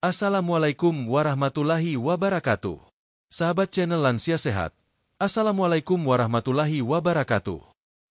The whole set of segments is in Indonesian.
Assalamualaikum warahmatullahi wabarakatuh. Sahabat channel Lansia Sehat, Assalamualaikum warahmatullahi wabarakatuh.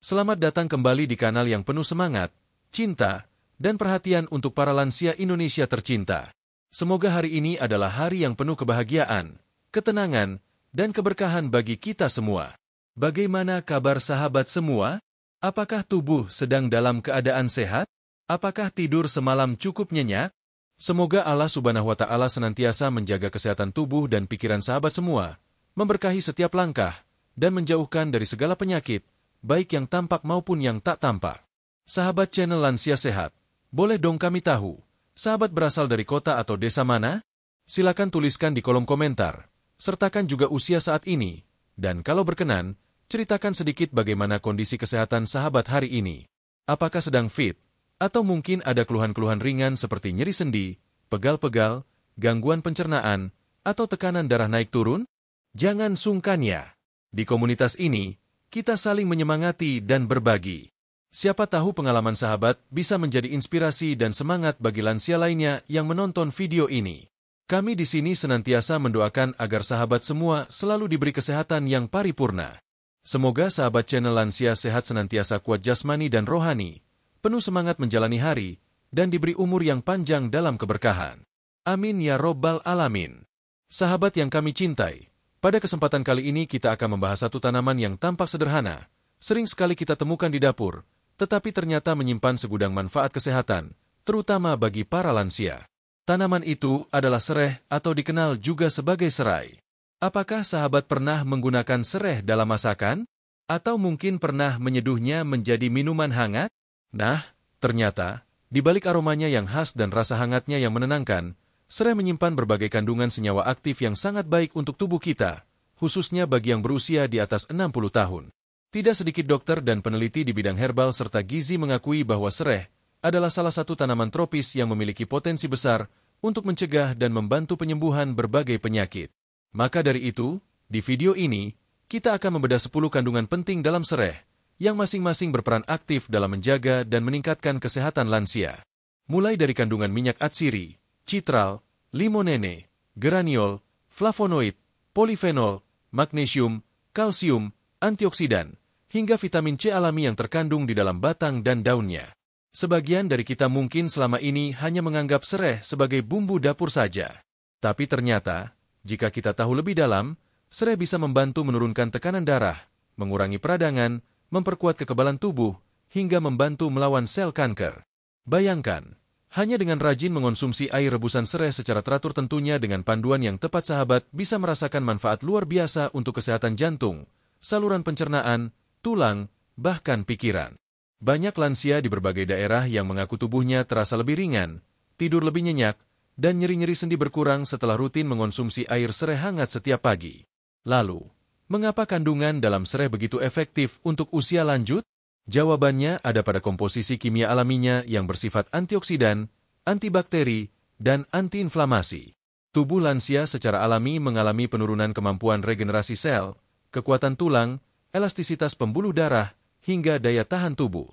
Selamat datang kembali di kanal yang penuh semangat, cinta, dan perhatian untuk para lansia Indonesia tercinta. Semoga hari ini adalah hari yang penuh kebahagiaan, ketenangan, dan keberkahan bagi kita semua. Bagaimana kabar sahabat semua? Apakah tubuh sedang dalam keadaan sehat? Apakah tidur semalam cukup nyenyak? Semoga Allah Subhanahu wa Ta'ala senantiasa menjaga kesehatan tubuh dan pikiran sahabat semua, memberkahi setiap langkah, dan menjauhkan dari segala penyakit, baik yang tampak maupun yang tak tampak. Sahabat channel Lansia Sehat, boleh dong kami tahu, sahabat berasal dari kota atau desa mana? Silakan tuliskan di kolom komentar, sertakan juga usia saat ini, dan kalau berkenan, ceritakan sedikit bagaimana kondisi kesehatan sahabat hari ini. Apakah sedang fit? Atau mungkin ada keluhan-keluhan ringan seperti nyeri sendi, pegal-pegal, gangguan pencernaan, atau tekanan darah naik turun? Jangan sungkan ya. Di komunitas ini, kita saling menyemangati dan berbagi. Siapa tahu pengalaman sahabat bisa menjadi inspirasi dan semangat bagi lansia lainnya yang menonton video ini. Kami di sini senantiasa mendoakan agar sahabat semua selalu diberi kesehatan yang paripurna. Semoga sahabat channel Lansia Sehat senantiasa kuat jasmani dan rohani, penuh semangat menjalani hari, dan diberi umur yang panjang dalam keberkahan. Amin ya Robbal Alamin. Sahabat yang kami cintai, pada kesempatan kali ini kita akan membahas satu tanaman yang tampak sederhana, sering sekali kita temukan di dapur, tetapi ternyata menyimpan segudang manfaat kesehatan, terutama bagi para lansia. Tanaman itu adalah sereh atau dikenal juga sebagai serai. Apakah sahabat pernah menggunakan sereh dalam masakan? Atau mungkin pernah menyeduhnya menjadi minuman hangat? Nah, ternyata, di balik aromanya yang khas dan rasa hangatnya yang menenangkan, serai menyimpan berbagai kandungan senyawa aktif yang sangat baik untuk tubuh kita, khususnya bagi yang berusia di atas 60 tahun. Tidak sedikit dokter dan peneliti di bidang herbal serta gizi mengakui bahwa serai adalah salah satu tanaman tropis yang memiliki potensi besar untuk mencegah dan membantu penyembuhan berbagai penyakit. Maka dari itu, di video ini, kita akan membedah 10 kandungan penting dalam serai, yang masing-masing berperan aktif dalam menjaga dan meningkatkan kesehatan lansia. Mulai dari kandungan minyak atsiri, citral, limonene, geraniol, flavonoid, polifenol, magnesium, kalsium, antioksidan, hingga vitamin C alami yang terkandung di dalam batang dan daunnya. Sebagian dari kita mungkin selama ini hanya menganggap serai sebagai bumbu dapur saja. Tapi ternyata, jika kita tahu lebih dalam, serai bisa membantu menurunkan tekanan darah, mengurangi peradangan, memperkuat kekebalan tubuh, hingga membantu melawan sel kanker. Bayangkan, hanya dengan rajin mengonsumsi air rebusan serai secara teratur tentunya dengan panduan yang tepat sahabat bisa merasakan manfaat luar biasa untuk kesehatan jantung, saluran pencernaan, tulang, bahkan pikiran. Banyak lansia di berbagai daerah yang mengaku tubuhnya terasa lebih ringan, tidur lebih nyenyak, dan nyeri-nyeri sendi berkurang setelah rutin mengonsumsi air serai hangat setiap pagi. Lalu, mengapa kandungan dalam serai begitu efektif untuk usia lanjut? Jawabannya ada pada komposisi kimia alaminya yang bersifat antioksidan, antibakteri, dan antiinflamasi. Tubuh lansia secara alami mengalami penurunan kemampuan regenerasi sel, kekuatan tulang, elastisitas pembuluh darah, hingga daya tahan tubuh.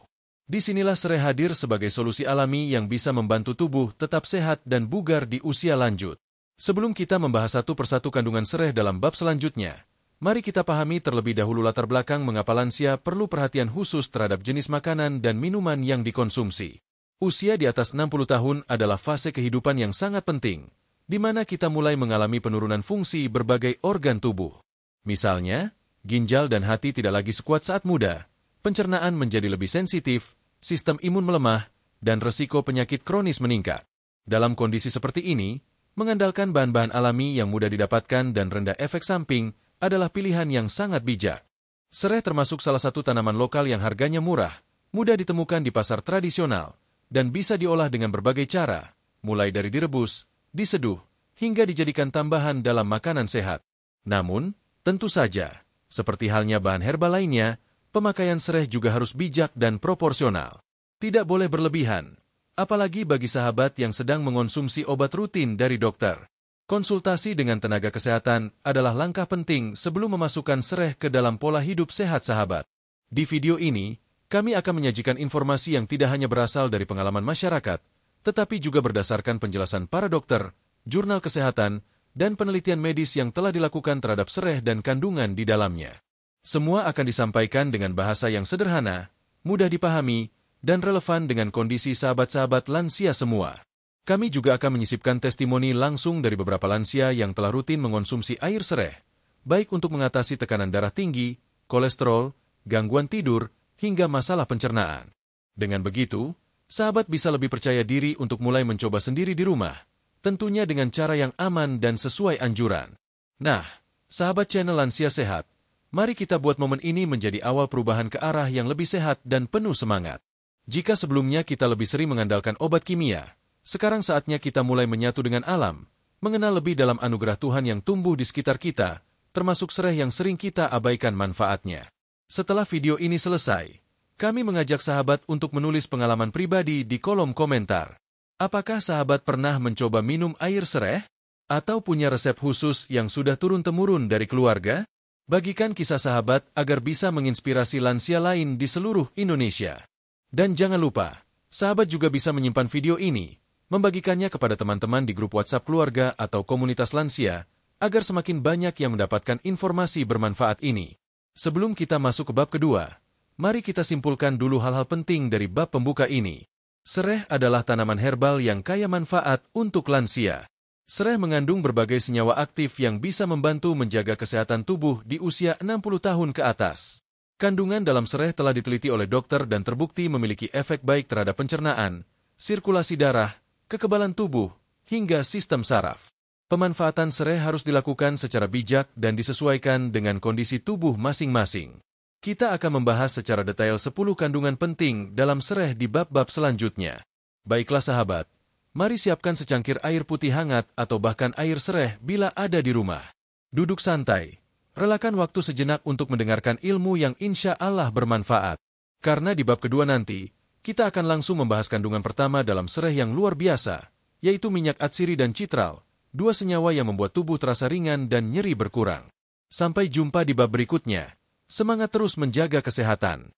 Disinilah serai hadir sebagai solusi alami yang bisa membantu tubuh tetap sehat dan bugar di usia lanjut. Sebelum kita membahas satu persatu kandungan serai dalam bab selanjutnya, mari kita pahami terlebih dahulu latar belakang mengapa lansia perlu perhatian khusus terhadap jenis makanan dan minuman yang dikonsumsi. Usia di atas 60 tahun adalah fase kehidupan yang sangat penting, di mana kita mulai mengalami penurunan fungsi berbagai organ tubuh. Misalnya, ginjal dan hati tidak lagi sekuat saat muda, pencernaan menjadi lebih sensitif, sistem imun melemah, dan resiko penyakit kronis meningkat. Dalam kondisi seperti ini, mengandalkan bahan-bahan alami yang mudah didapatkan dan rendah efek samping adalah pilihan yang sangat bijak. Serai termasuk salah satu tanaman lokal yang harganya murah, mudah ditemukan di pasar tradisional, dan bisa diolah dengan berbagai cara, mulai dari direbus, diseduh, hingga dijadikan tambahan dalam makanan sehat. Namun, tentu saja, seperti halnya bahan herbal lainnya, pemakaian serai juga harus bijak dan proporsional. Tidak boleh berlebihan, apalagi bagi sahabat yang sedang mengonsumsi obat rutin dari dokter. Konsultasi dengan tenaga kesehatan adalah langkah penting sebelum memasukkan serai ke dalam pola hidup sehat sahabat. Di video ini, kami akan menyajikan informasi yang tidak hanya berasal dari pengalaman masyarakat, tetapi juga berdasarkan penjelasan para dokter, jurnal kesehatan, dan penelitian medis yang telah dilakukan terhadap sereh dan kandungan di dalamnya. Semua akan disampaikan dengan bahasa yang sederhana, mudah dipahami, dan relevan dengan kondisi sahabat-sahabat lansia semua. Kami juga akan menyisipkan testimoni langsung dari beberapa lansia yang telah rutin mengonsumsi air sereh, baik untuk mengatasi tekanan darah tinggi, kolesterol, gangguan tidur, hingga masalah pencernaan. Dengan begitu, sahabat bisa lebih percaya diri untuk mulai mencoba sendiri di rumah, tentunya dengan cara yang aman dan sesuai anjuran. Nah, sahabat channel Lansia Sehat, mari kita buat momen ini menjadi awal perubahan ke arah yang lebih sehat dan penuh semangat. Jika sebelumnya kita lebih sering mengandalkan obat kimia, sekarang saatnya kita mulai menyatu dengan alam, mengenal lebih dalam anugerah Tuhan yang tumbuh di sekitar kita, termasuk sereh yang sering kita abaikan manfaatnya. Setelah video ini selesai, kami mengajak sahabat untuk menulis pengalaman pribadi di kolom komentar. Apakah sahabat pernah mencoba minum air sereh? Atau punya resep khusus yang sudah turun-temurun dari keluarga? Bagikan kisah sahabat agar bisa menginspirasi lansia lain di seluruh Indonesia. Dan jangan lupa, sahabat juga bisa menyimpan video ini, membagikannya kepada teman-teman di grup WhatsApp keluarga atau komunitas lansia, agar semakin banyak yang mendapatkan informasi bermanfaat ini. Sebelum kita masuk ke bab kedua, mari kita simpulkan dulu hal-hal penting dari bab pembuka ini. Sereh adalah tanaman herbal yang kaya manfaat untuk lansia. Sereh mengandung berbagai senyawa aktif yang bisa membantu menjaga kesehatan tubuh di usia 60 tahun ke atas. Kandungan dalam sereh telah diteliti oleh dokter dan terbukti memiliki efek baik terhadap pencernaan, sirkulasi darah, kekebalan tubuh, hingga sistem saraf. Pemanfaatan sereh harus dilakukan secara bijak dan disesuaikan dengan kondisi tubuh masing-masing. Kita akan membahas secara detail 10 kandungan penting dalam sereh di bab-bab selanjutnya. Baiklah sahabat, mari siapkan secangkir air putih hangat atau bahkan air sereh bila ada di rumah. Duduk santai, relakan waktu sejenak untuk mendengarkan ilmu yang insya Allah bermanfaat. Karena di bab kedua nanti, kita akan langsung membahas kandungan pertama dalam sereh yang luar biasa, yaitu minyak atsiri dan citral, dua senyawa yang membuat tubuh terasa ringan dan nyeri berkurang. Sampai jumpa di bab berikutnya. Semangat terus menjaga kesehatan.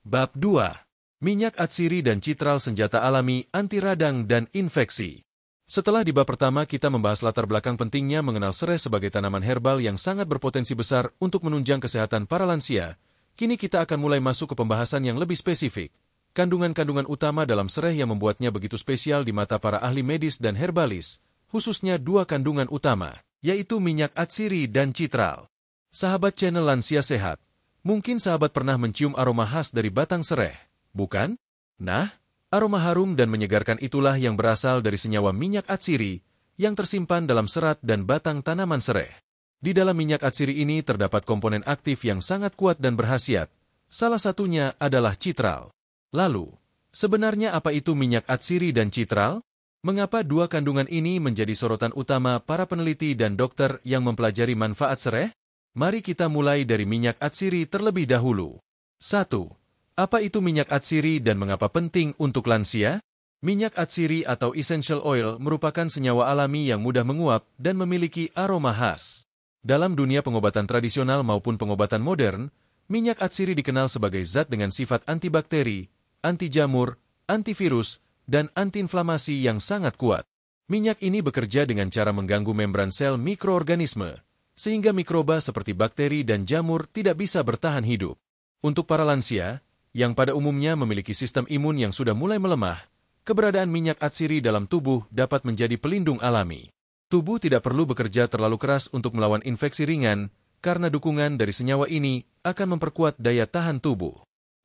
Bab 2. Minyak atsiri dan citral senjata alami anti radang dan infeksi. Setelah di bab pertama kita membahas latar belakang pentingnya mengenal sereh sebagai tanaman herbal yang sangat berpotensi besar untuk menunjang kesehatan para lansia, kini kita akan mulai masuk ke pembahasan yang lebih spesifik. Kandungan-kandungan utama dalam sereh yang membuatnya begitu spesial di mata para ahli medis dan herbalis, khususnya dua kandungan utama, yaitu minyak atsiri dan citral. Sahabat channel Lansia Sehat, mungkin sahabat pernah mencium aroma khas dari batang sereh, bukan? Nah, aroma harum dan menyegarkan itulah yang berasal dari senyawa minyak atsiri yang tersimpan dalam serat dan batang tanaman sereh. Di dalam minyak atsiri ini terdapat komponen aktif yang sangat kuat dan berkhasiat. Salah satunya adalah citral. Lalu, sebenarnya apa itu minyak atsiri dan citral? Mengapa dua kandungan ini menjadi sorotan utama para peneliti dan dokter yang mempelajari manfaat sereh? Mari kita mulai dari minyak atsiri terlebih dahulu. 1. Apa itu minyak atsiri dan mengapa penting untuk lansia? Minyak atsiri atau essential oil merupakan senyawa alami yang mudah menguap dan memiliki aroma khas. Dalam dunia pengobatan tradisional maupun pengobatan modern, minyak atsiri dikenal sebagai zat dengan sifat antibakteri, anti jamur, antivirus, dan antiinflamasi yang sangat kuat. Minyak ini bekerja dengan cara mengganggu membran sel mikroorganisme, sehingga mikroba seperti bakteri dan jamur tidak bisa bertahan hidup. Untuk para lansia, yang pada umumnya memiliki sistem imun yang sudah mulai melemah, keberadaan minyak atsiri dalam tubuh dapat menjadi pelindung alami. Tubuh tidak perlu bekerja terlalu keras untuk melawan infeksi ringan, karena dukungan dari senyawa ini akan memperkuat daya tahan tubuh.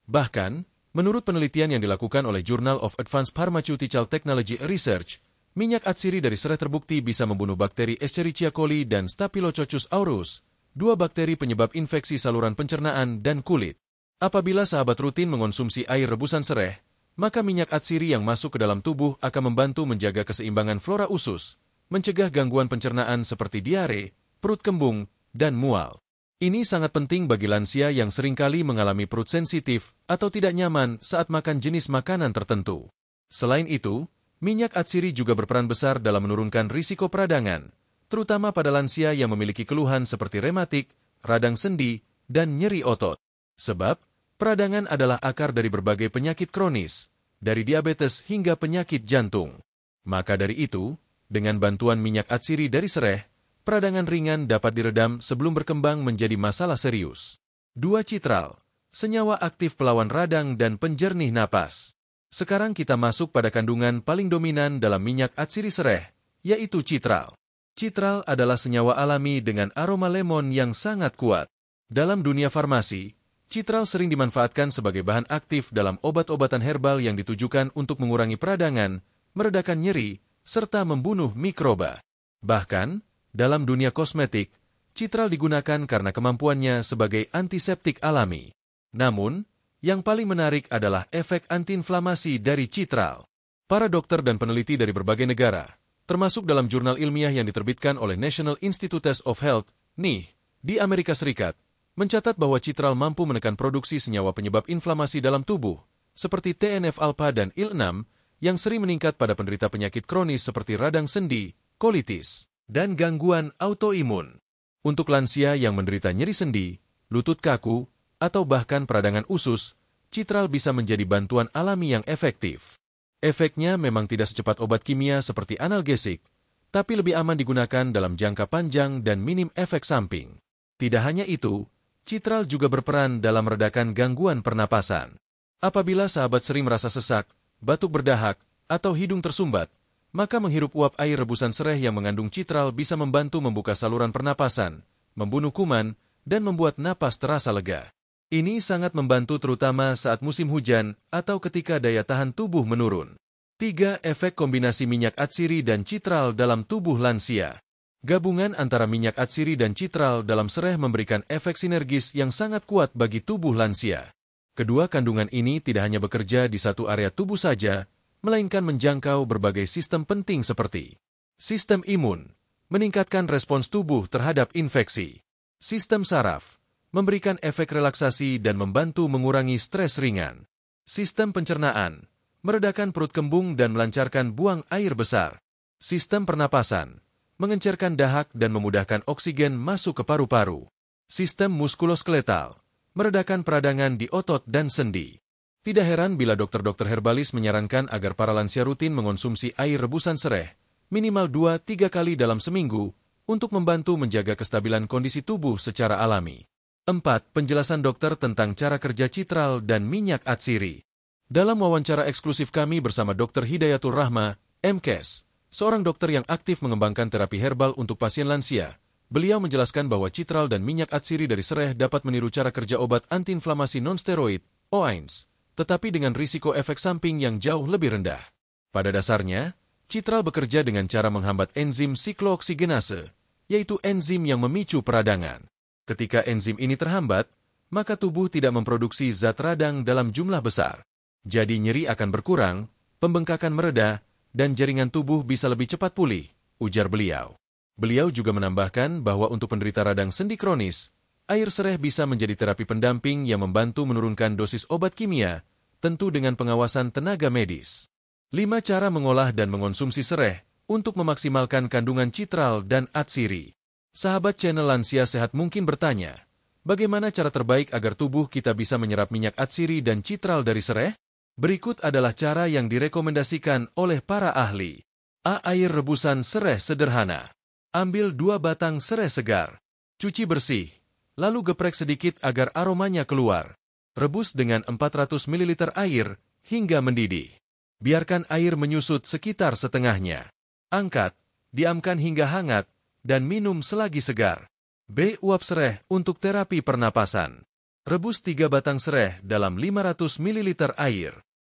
Bahkan, menurut penelitian yang dilakukan oleh Journal of Advanced Pharmaceutical Technology Research, minyak atsiri dari sereh terbukti bisa membunuh bakteri Escherichia coli dan Staphylococcus aureus, dua bakteri penyebab infeksi saluran pencernaan dan kulit. Apabila sahabat rutin mengonsumsi air rebusan sereh, maka minyak atsiri yang masuk ke dalam tubuh akan membantu menjaga keseimbangan flora usus, mencegah gangguan pencernaan seperti diare, perut kembung, dan mual. Ini sangat penting bagi lansia yang seringkali mengalami perut sensitif atau tidak nyaman saat makan jenis makanan tertentu. Selain itu, minyak atsiri juga berperan besar dalam menurunkan risiko peradangan, terutama pada lansia yang memiliki keluhan seperti rematik, radang sendi, dan nyeri otot. Sebab, peradangan adalah akar dari berbagai penyakit kronis, dari diabetes hingga penyakit jantung. Maka dari itu, Dengan bantuan minyak atsiri dari sereh, peradangan ringan dapat diredam sebelum berkembang menjadi masalah serius. 2. Citral, senyawa aktif pelawan radang dan penjernih napas. Sekarang kita masuk pada kandungan paling dominan dalam minyak atsiri sereh, yaitu citral. Citral adalah senyawa alami dengan aroma lemon yang sangat kuat. Dalam dunia farmasi, citral sering dimanfaatkan sebagai bahan aktif dalam obat-obatan herbal yang ditujukan untuk mengurangi peradangan, meredakan nyeri, serta membunuh mikroba. Bahkan, dalam dunia kosmetik, citral digunakan karena kemampuannya sebagai antiseptik alami. Namun, yang paling menarik adalah efek antiinflamasi dari citral. Para dokter dan peneliti dari berbagai negara, termasuk dalam jurnal ilmiah yang diterbitkan oleh National Institutes of Health, NIH, di Amerika Serikat, mencatat bahwa citral mampu menekan produksi senyawa penyebab inflamasi dalam tubuh, seperti TNF-alpha dan IL-6, yang sering meningkat pada penderita penyakit kronis seperti radang sendi, kolitis, dan gangguan autoimun. Untuk lansia yang menderita nyeri sendi, lutut kaku, atau bahkan peradangan usus, citral bisa menjadi bantuan alami yang efektif. Efeknya memang tidak secepat obat kimia seperti analgesik, tapi lebih aman digunakan dalam jangka panjang dan minim efek samping. Tidak hanya itu, citral juga berperan dalam meredakan gangguan pernapasan. Apabila sahabat sering merasa sesak, batuk berdahak, atau hidung tersumbat, maka menghirup uap air rebusan sereh yang mengandung citral bisa membantu membuka saluran pernapasan, membunuh kuman, dan membuat napas terasa lega. Ini sangat membantu terutama saat musim hujan atau ketika daya tahan tubuh menurun. 3. Efek kombinasi minyak atsiri dan citral dalam tubuh lansia. Gabungan antara minyak atsiri dan citral dalam sereh memberikan efek sinergis yang sangat kuat bagi tubuh lansia. Kedua kandungan ini tidak hanya bekerja di satu area tubuh saja, melainkan menjangkau berbagai sistem penting seperti sistem imun, meningkatkan respons tubuh terhadap infeksi, sistem saraf, memberikan efek relaksasi dan membantu mengurangi stres ringan. Sistem pencernaan, meredakan perut kembung dan melancarkan buang air besar. Sistem pernapasan, mengencerkan dahak dan memudahkan oksigen masuk ke paru-paru. Sistem muskuloskeletal, meredakan peradangan di otot dan sendi. Tidak heran bila dokter-dokter herbalis menyarankan agar para lansia rutin mengonsumsi air rebusan sereh, minimal 2-3 kali dalam seminggu, untuk membantu menjaga kestabilan kondisi tubuh secara alami. 4. Penjelasan dokter tentang cara kerja citral dan minyak atsiri. Dalam wawancara eksklusif kami bersama Dr. Hidayatul Rahma, MKes, seorang dokter yang aktif mengembangkan terapi herbal untuk pasien lansia, beliau menjelaskan bahwa citral dan minyak atsiri dari sereh dapat meniru cara kerja obat antiinflamasi non-steroid, OAINS, tetapi dengan risiko efek samping yang jauh lebih rendah. Pada dasarnya, citral bekerja dengan cara menghambat enzim siklooksigenase, yaitu enzim yang memicu peradangan. Ketika enzim ini terhambat, maka tubuh tidak memproduksi zat radang dalam jumlah besar. Jadi nyeri akan berkurang, pembengkakan mereda, dan jaringan tubuh bisa lebih cepat pulih, ujar beliau. Beliau juga menambahkan bahwa untuk penderita radang sendi kronis, air sereh bisa menjadi terapi pendamping yang membantu menurunkan dosis obat kimia, tentu dengan pengawasan tenaga medis. 5 cara mengolah dan mengonsumsi sereh untuk memaksimalkan kandungan citral dan atsiri. Sahabat channel Lansia Sehat mungkin bertanya, bagaimana cara terbaik agar tubuh kita bisa menyerap minyak atsiri dan citral dari sereh? Berikut adalah cara yang direkomendasikan oleh para ahli. A. Air rebusan sereh sederhana. Ambil 2 batang sereh segar. Cuci bersih, lalu geprek sedikit agar aromanya keluar. Rebus dengan 400 ml air hingga mendidih. Biarkan air menyusut sekitar setengahnya. Angkat, diamkan hingga hangat, dan minum selagi segar. B. Uap sereh untuk terapi pernapasan. Rebus 3 batang sereh dalam 500 ml air.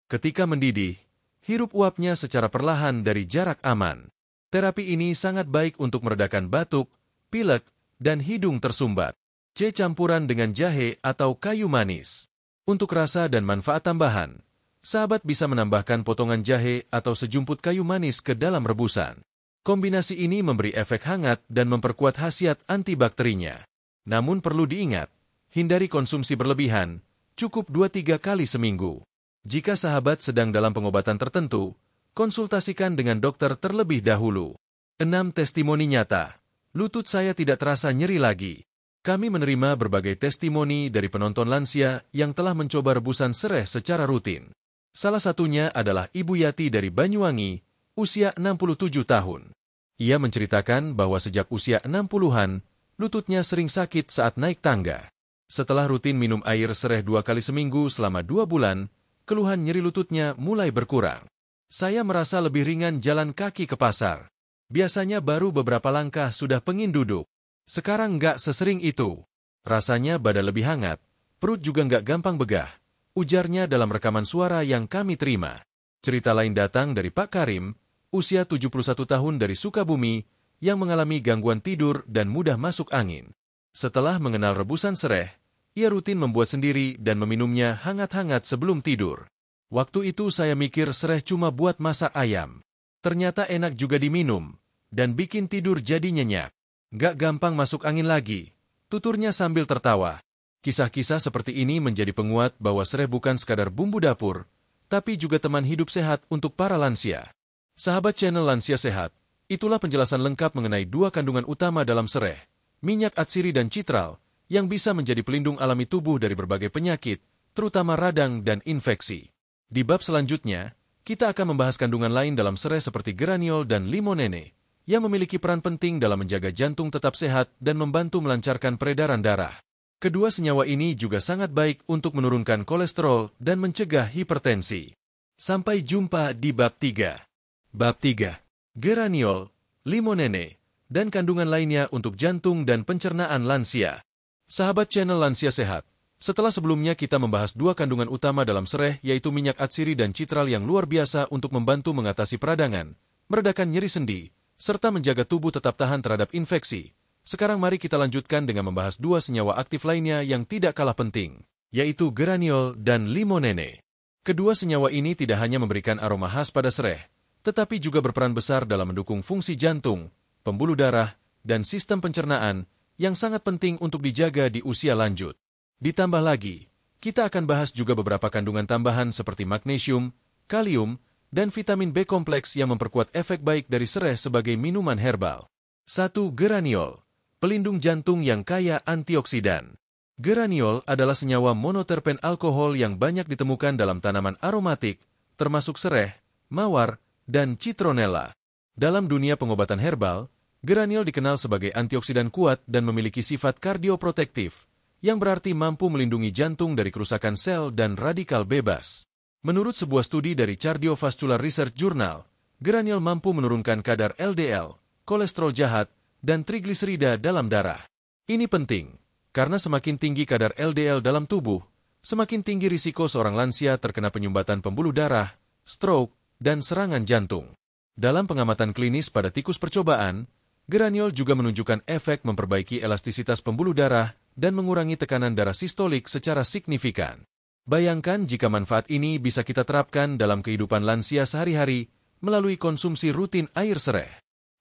Ketika mendidih, hirup uapnya secara perlahan dari jarak aman. Terapi ini sangat baik untuk meredakan batuk, pilek, dan hidung tersumbat. C. Campuran dengan jahe atau kayu manis. Untuk rasa dan manfaat tambahan, sahabat bisa menambahkan potongan jahe atau sejumput kayu manis ke dalam rebusan. Kombinasi ini memberi efek hangat dan memperkuat khasiat antibakterinya. Namun perlu diingat, hindari konsumsi berlebihan, cukup 2-3 kali seminggu. Jika sahabat sedang dalam pengobatan tertentu, konsultasikan dengan dokter terlebih dahulu. 6. Testimoni nyata. Lutut saya tidak terasa nyeri lagi. Kami menerima berbagai testimoni dari penonton lansia yang telah mencoba rebusan sereh secara rutin. Salah satunya adalah Ibu Yati dari Banyuwangi, usia 67 tahun. Ia menceritakan bahwa sejak usia 60-an, lututnya sering sakit saat naik tangga. Setelah rutin minum air sereh 2 kali seminggu selama 2 bulan, keluhan nyeri lututnya mulai berkurang. Saya merasa lebih ringan jalan kaki ke pasar. Biasanya baru beberapa langkah sudah pengin duduk. Sekarang nggak sesering itu. Rasanya badan lebih hangat, perut juga nggak gampang begah, ujarnya dalam rekaman suara yang kami terima. Cerita lain datang dari Pak Karim, usia 71 tahun dari Sukabumi, yang mengalami gangguan tidur dan mudah masuk angin. Setelah mengenal rebusan sereh, ia rutin membuat sendiri dan meminumnya hangat-hangat sebelum tidur. Waktu itu saya mikir sereh cuma buat masak ayam. Ternyata enak juga diminum, dan bikin tidur jadi nyenyak. Gak gampang masuk angin lagi, tuturnya sambil tertawa. Kisah-kisah seperti ini menjadi penguat bahwa sereh bukan sekadar bumbu dapur, tapi juga teman hidup sehat untuk para lansia. Sahabat channel Lansia Sehat, itulah penjelasan lengkap mengenai 2 kandungan utama dalam sereh, minyak atsiri dan citral, yang bisa menjadi pelindung alami tubuh dari berbagai penyakit, terutama radang dan infeksi. Di bab selanjutnya, kita akan membahas kandungan lain dalam sereh seperti geraniol dan limonene, yang memiliki peran penting dalam menjaga jantung tetap sehat dan membantu melancarkan peredaran darah. Kedua senyawa ini juga sangat baik untuk menurunkan kolesterol dan mencegah hipertensi. Sampai jumpa di bab 3. Bab 3. Geraniol, limonene, dan kandungan lainnya untuk jantung dan pencernaan lansia. Sahabat channel Lansia Sehat, setelah sebelumnya kita membahas 2 kandungan utama dalam sereh, yaitu minyak atsiri dan citral yang luar biasa untuk membantu mengatasi peradangan, meredakan nyeri sendi, serta menjaga tubuh tetap tahan terhadap infeksi. Sekarang mari kita lanjutkan dengan membahas 2 senyawa aktif lainnya yang tidak kalah penting, yaitu geraniol dan limonene. Kedua senyawa ini tidak hanya memberikan aroma khas pada sereh, tetapi juga berperan besar dalam mendukung fungsi jantung, pembuluh darah, dan sistem pencernaan yang sangat penting untuk dijaga di usia lanjut. Ditambah lagi, kita akan bahas juga beberapa kandungan tambahan seperti magnesium, kalium, dan vitamin B kompleks yang memperkuat efek baik dari sereh sebagai minuman herbal. 1. Geraniol, pelindung jantung yang kaya antioksidan. Geraniol adalah senyawa monoterpen alkohol yang banyak ditemukan dalam tanaman aromatik, termasuk sereh, mawar, dan citronella. Dalam dunia pengobatan herbal, geraniol dikenal sebagai antioksidan kuat dan memiliki sifat kardioprotektif, yang berarti mampu melindungi jantung dari kerusakan sel dan radikal bebas. Menurut sebuah studi dari Cardiovascular Research Journal, geraniol mampu menurunkan kadar LDL, kolesterol jahat, dan trigliserida dalam darah. Ini penting, karena semakin tinggi kadar LDL dalam tubuh, semakin tinggi risiko seorang lansia terkena penyumbatan pembuluh darah, stroke, dan serangan jantung. Dalam pengamatan klinis pada tikus percobaan, geraniol juga menunjukkan efek memperbaiki elastisitas pembuluh darah dan mengurangi tekanan darah sistolik secara signifikan. Bayangkan jika manfaat ini bisa kita terapkan dalam kehidupan lansia sehari-hari melalui konsumsi rutin air sereh.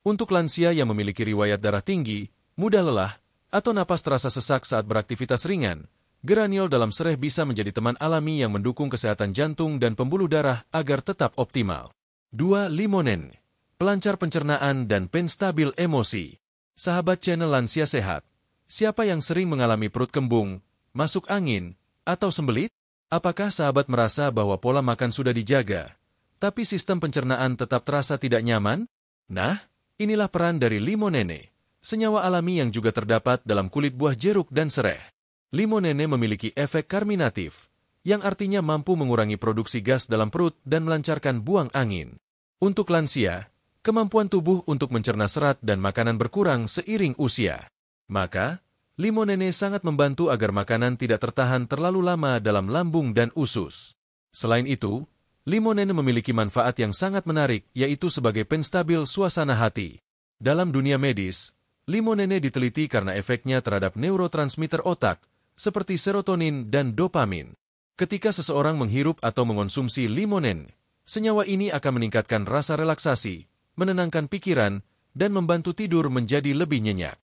Untuk lansia yang memiliki riwayat darah tinggi, mudah lelah, atau napas terasa sesak saat beraktivitas ringan, geraniol dalam sereh bisa menjadi teman alami yang mendukung kesehatan jantung dan pembuluh darah agar tetap optimal. 2. Limonene, pelancar pencernaan dan penstabil emosi. Sahabat channel Lansia Sehat, siapa yang sering mengalami perut kembung, masuk angin, atau sembelit? Apakah sahabat merasa bahwa pola makan sudah dijaga, tapi sistem pencernaan tetap terasa tidak nyaman? Nah, inilah peran dari limonene, senyawa alami yang juga terdapat dalam kulit buah jeruk dan sereh. Limonene memiliki efek karminatif, yang artinya mampu mengurangi produksi gas dalam perut dan melancarkan buang angin. Untuk lansia, kemampuan tubuh untuk mencerna serat dan makanan berkurang seiring usia. Maka, limonene sangat membantu agar makanan tidak tertahan terlalu lama dalam lambung dan usus. Selain itu, limonene memiliki manfaat yang sangat menarik, yaitu sebagai penstabil suasana hati. Dalam dunia medis, limonene diteliti karena efeknya terhadap neurotransmitter otak, seperti serotonin dan dopamin. Ketika seseorang menghirup atau mengonsumsi limonene, senyawa ini akan meningkatkan rasa relaksasi, menenangkan pikiran, dan membantu tidur menjadi lebih nyenyak.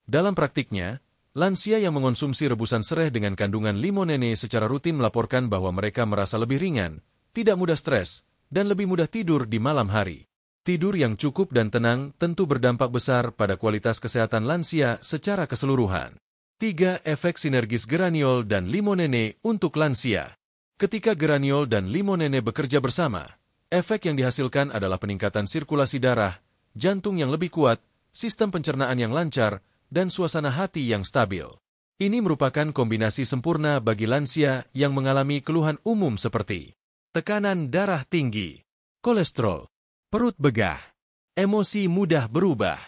Dalam praktiknya, lansia yang mengonsumsi rebusan sereh dengan kandungan limonene secara rutin melaporkan bahwa mereka merasa lebih ringan, tidak mudah stres, dan lebih mudah tidur di malam hari. Tidur yang cukup dan tenang tentu berdampak besar pada kualitas kesehatan lansia secara keseluruhan. 3. Efek sinergis geraniol dan limonene untuk lansia. Ketika geraniol dan limonene bekerja bersama, efek yang dihasilkan adalah peningkatan sirkulasi darah, jantung yang lebih kuat, sistem pencernaan yang lancar, dan suasana hati yang stabil. Ini merupakan kombinasi sempurna bagi lansia yang mengalami keluhan umum seperti tekanan darah tinggi, kolesterol, perut begah, emosi mudah berubah,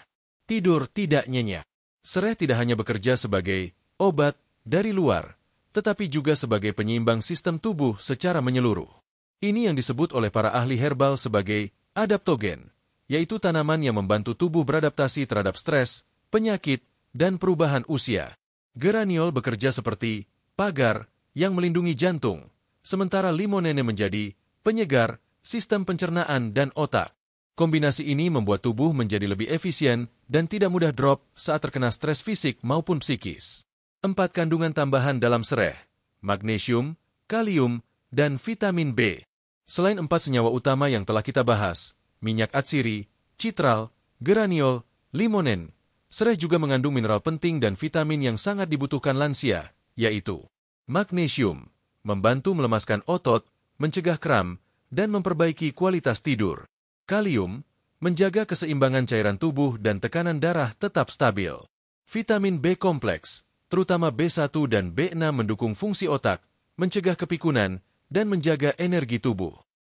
tidur tidak nyenyak. Sereh tidak hanya bekerja sebagai obat dari luar, tetapi juga sebagai penyeimbang sistem tubuh secara menyeluruh. Ini yang disebut oleh para ahli herbal sebagai adaptogen, yaitu tanaman yang membantu tubuh beradaptasi terhadap stres, penyakit, dan perubahan usia. Geraniol bekerja seperti pagar yang melindungi jantung, sementara limonene menjadi penyegar sistem pencernaan dan otak. Kombinasi ini membuat tubuh menjadi lebih efisien dan tidak mudah drop saat terkena stres fisik maupun psikis. 4 kandungan tambahan dalam sereh, magnesium, kalium, dan vitamin B. Selain 4 senyawa utama yang telah kita bahas, minyak atsiri, citral, geraniol, limonen, sereh juga mengandung mineral penting dan vitamin yang sangat dibutuhkan lansia, yaitu magnesium, membantu melemaskan otot, mencegah kram, dan memperbaiki kualitas tidur. Kalium, menjaga keseimbangan cairan tubuh dan tekanan darah tetap stabil. Vitamin B kompleks, terutama B1 dan B6 mendukung fungsi otak, mencegah kepikunan, dan menjaga energi tubuh.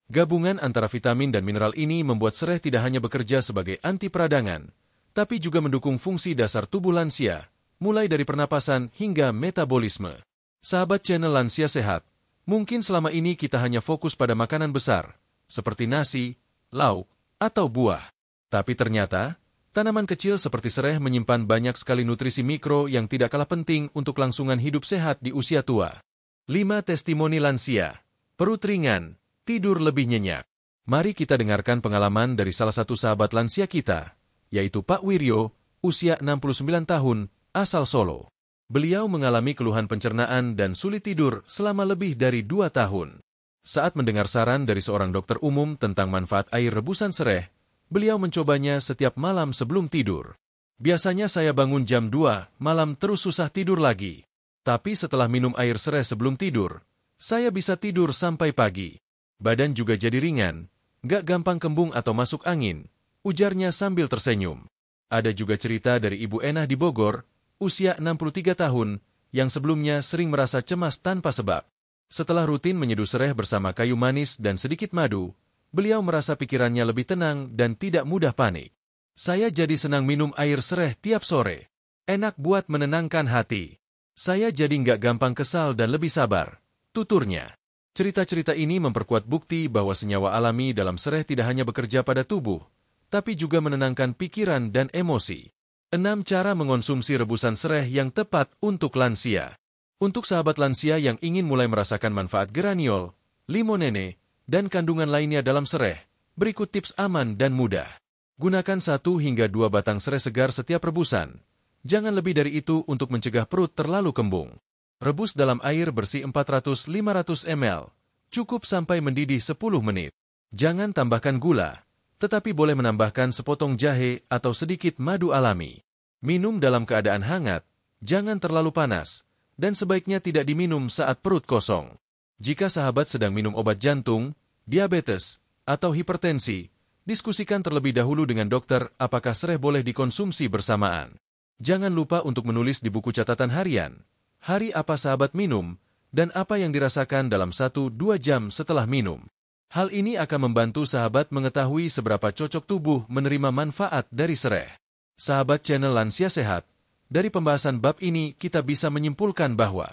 Gabungan antara vitamin dan mineral ini membuat sereh tidak hanya bekerja sebagai anti peradangan, tapi juga mendukung fungsi dasar tubuh lansia, mulai dari pernapasan hingga metabolisme. Sahabat channel Lansia Sehat, mungkin selama ini kita hanya fokus pada makanan besar, seperti nasi, lauk, atau buah. Tapi ternyata, tanaman kecil seperti sereh menyimpan banyak sekali nutrisi mikro yang tidak kalah penting untuk langsungan hidup sehat di usia tua. 5 testimoni lansia, perut ringan, tidur lebih nyenyak. Mari kita dengarkan pengalaman dari salah satu sahabat lansia kita, yaitu Pak Wiryo, usia 69 tahun, asal Solo. Beliau mengalami keluhan pencernaan dan sulit tidur selama lebih dari 2 tahun. Saat mendengar saran dari seorang dokter umum tentang manfaat air rebusan sereh, beliau mencobanya setiap malam sebelum tidur. Biasanya saya bangun jam 2 malam terus susah tidur lagi. Tapi setelah minum air sereh sebelum tidur, saya bisa tidur sampai pagi. Badan juga jadi ringan, gak gampang kembung atau masuk angin, ujarnya sambil tersenyum. Ada juga cerita dari Ibu Enah di Bogor, usia 63 tahun, yang sebelumnya sering merasa cemas tanpa sebab. Setelah rutin menyeduh sereh bersama kayu manis dan sedikit madu, beliau merasa pikirannya lebih tenang dan tidak mudah panik. Saya jadi senang minum air sereh tiap sore. Enak buat menenangkan hati. Saya jadi nggak gampang kesal dan lebih sabar, tuturnya. Cerita-cerita ini memperkuat bukti bahwa senyawa alami dalam sereh tidak hanya bekerja pada tubuh, tapi juga menenangkan pikiran dan emosi. 6 cara mengonsumsi rebusan sereh yang tepat untuk lansia. Untuk sahabat lansia yang ingin mulai merasakan manfaat geraniol, limonene, dan kandungan lainnya dalam sereh, berikut tips aman dan mudah. Gunakan 1 hingga 2 batang sereh segar setiap rebusan. Jangan lebih dari itu untuk mencegah perut terlalu kembung. Rebus dalam air bersih 400-500 ml. Cukup sampai mendidih 10 menit. Jangan tambahkan gula, tetapi boleh menambahkan sepotong jahe atau sedikit madu alami. Minum dalam keadaan hangat, jangan terlalu panas, dan sebaiknya tidak diminum saat perut kosong. Jika sahabat sedang minum obat jantung, diabetes, atau hipertensi, diskusikan terlebih dahulu dengan dokter apakah sereh boleh dikonsumsi bersamaan. Jangan lupa untuk menulis di buku catatan harian, hari apa sahabat minum, dan apa yang dirasakan dalam 1-2 jam setelah minum. Hal ini akan membantu sahabat mengetahui seberapa cocok tubuh menerima manfaat dari sereh. Sahabat channel Lansia Sehat, dari pembahasan bab ini kita bisa menyimpulkan bahwa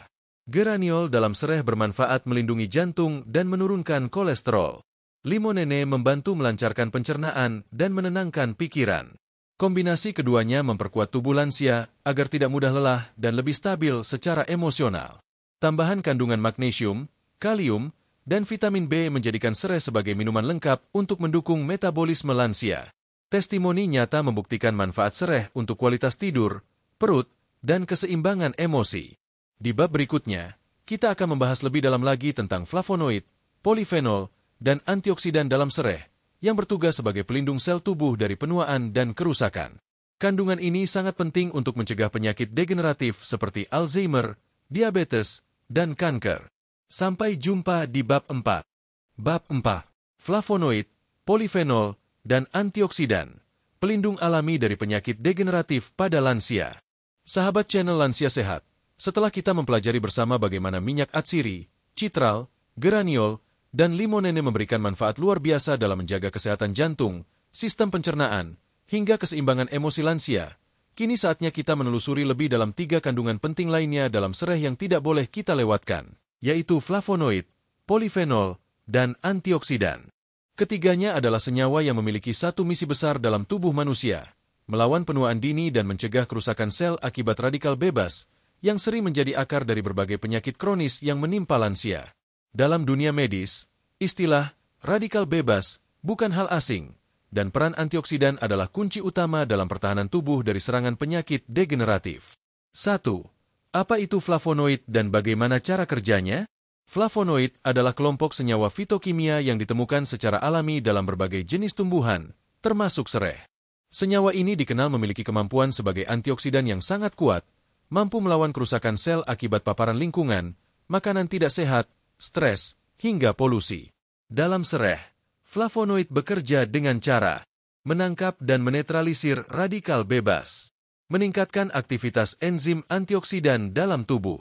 geraniol dalam sereh bermanfaat melindungi jantung dan menurunkan kolesterol. Limonene membantu melancarkan pencernaan dan menenangkan pikiran. Kombinasi keduanya memperkuat tubuh lansia agar tidak mudah lelah dan lebih stabil secara emosional. Tambahan kandungan magnesium, kalium, dan vitamin B menjadikan sereh sebagai minuman lengkap untuk mendukung metabolisme lansia. Testimoni nyata membuktikan manfaat sereh untuk kualitas tidur, perut, dan keseimbangan emosi. Di bab berikutnya, kita akan membahas lebih dalam lagi tentang flavonoid, polifenol, dan antioksidan dalam sereh, yang bertugas sebagai pelindung sel tubuh dari penuaan dan kerusakan. Kandungan ini sangat penting untuk mencegah penyakit degeneratif seperti Alzheimer, diabetes, dan kanker. Sampai jumpa di bab 4. Bab 4. Flavonoid, polifenol, dan antioksidan. pelindung alami dari penyakit degeneratif pada lansia. Sahabat channel Lansia Sehat, setelah kita mempelajari bersama bagaimana minyak atsiri, citral, geraniol, dan limonene memberikan manfaat luar biasa dalam menjaga kesehatan jantung, sistem pencernaan, hingga keseimbangan emosi lansia, kini saatnya kita menelusuri lebih dalam 3 kandungan penting lainnya dalam serai yang tidak boleh kita lewatkan, yaitu flavonoid, polifenol, dan antioksidan. Ketiganya adalah senyawa yang memiliki satu misi besar dalam tubuh manusia, melawan penuaan dini dan mencegah kerusakan sel akibat radikal bebas, yang sering menjadi akar dari berbagai penyakit kronis yang menimpa lansia. Dalam dunia medis, istilah radikal bebas bukan hal asing, dan peran antioksidan adalah kunci utama dalam pertahanan tubuh dari serangan penyakit degeneratif. 1. Apa itu flavonoid dan bagaimana cara kerjanya? Flavonoid adalah kelompok senyawa fitokimia yang ditemukan secara alami dalam berbagai jenis tumbuhan, termasuk sereh. Senyawa ini dikenal memiliki kemampuan sebagai antioksidan yang sangat kuat, mampu melawan kerusakan sel akibat paparan lingkungan, makanan tidak sehat, stres, hingga polusi. Dalam sereh, flavonoid bekerja dengan cara menangkap dan menetralisir radikal bebas, meningkatkan aktivitas enzim antioksidan dalam tubuh,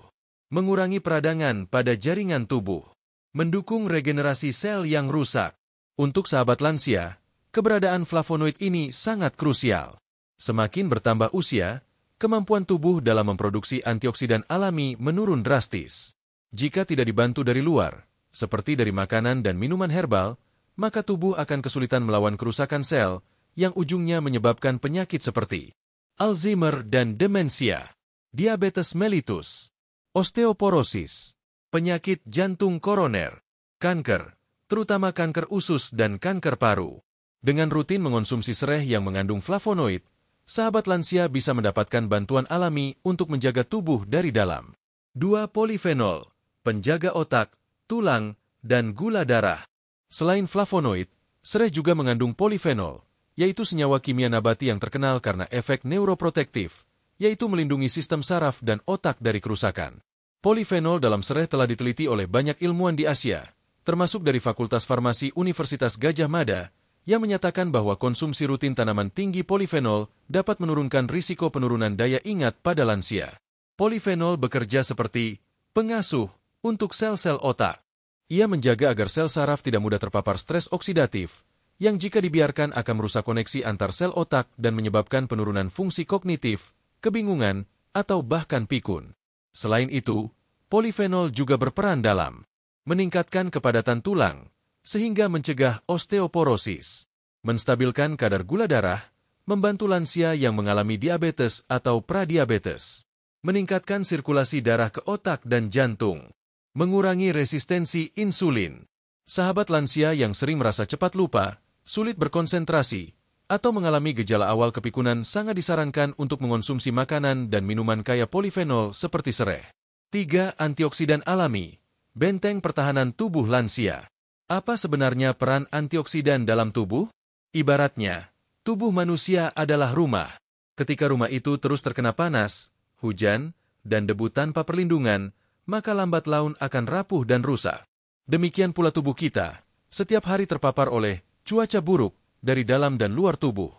mengurangi peradangan pada jaringan tubuh, mendukung regenerasi sel yang rusak. Untuk sahabat lansia, keberadaan flavonoid ini sangat krusial. Semakin bertambah usia, kemampuan tubuh dalam memproduksi antioksidan alami menurun drastis. Jika tidak dibantu dari luar, seperti dari makanan dan minuman herbal, maka tubuh akan kesulitan melawan kerusakan sel yang ujungnya menyebabkan penyakit seperti Alzheimer dan demensia, diabetes mellitus, osteoporosis, penyakit jantung koroner, kanker, terutama kanker usus dan kanker paru. Dengan rutin mengonsumsi sereh yang mengandung flavonoid, sahabat lansia bisa mendapatkan bantuan alami untuk menjaga tubuh dari dalam. 2. Polifenol, penjaga otak, tulang, dan gula darah. Selain flavonoid, sereh juga mengandung polifenol, yaitu senyawa kimia nabati yang terkenal karena efek neuroprotektif, yaitu melindungi sistem saraf dan otak dari kerusakan. Polifenol dalam sereh telah diteliti oleh banyak ilmuwan di Asia, termasuk dari Fakultas Farmasi Universitas Gadjah Mada, yang menyatakan bahwa konsumsi rutin tanaman tinggi polifenol dapat menurunkan risiko penurunan daya ingat pada lansia. Polifenol bekerja seperti pengasuh untuk sel-sel otak. Ia menjaga agar sel saraf tidak mudah terpapar stres oksidatif, yang jika dibiarkan akan merusak koneksi antar sel otak dan menyebabkan penurunan fungsi kognitif, kebingungan, atau bahkan pikun. Selain itu, polifenol juga berperan dalam meningkatkan kepadatan tulang, sehingga mencegah osteoporosis, menstabilkan kadar gula darah, membantu lansia yang mengalami diabetes atau pradiabetes, meningkatkan sirkulasi darah ke otak dan jantung, mengurangi resistensi insulin. Sahabat lansia yang sering merasa cepat lupa, sulit berkonsentrasi, atau mengalami gejala awal kepikunan sangat disarankan untuk mengonsumsi makanan dan minuman kaya polifenol seperti sereh. 3. Antioksidan alami, benteng pertahanan tubuh lansia. Apa sebenarnya peran antioksidan dalam tubuh? Ibaratnya, tubuh manusia adalah rumah. Ketika rumah itu terus terkena panas, hujan, dan debu tanpa perlindungan, maka lambat laun akan rapuh dan rusak. Demikian pula tubuh kita, setiap hari terpapar oleh cuaca buruk dari dalam dan luar tubuh,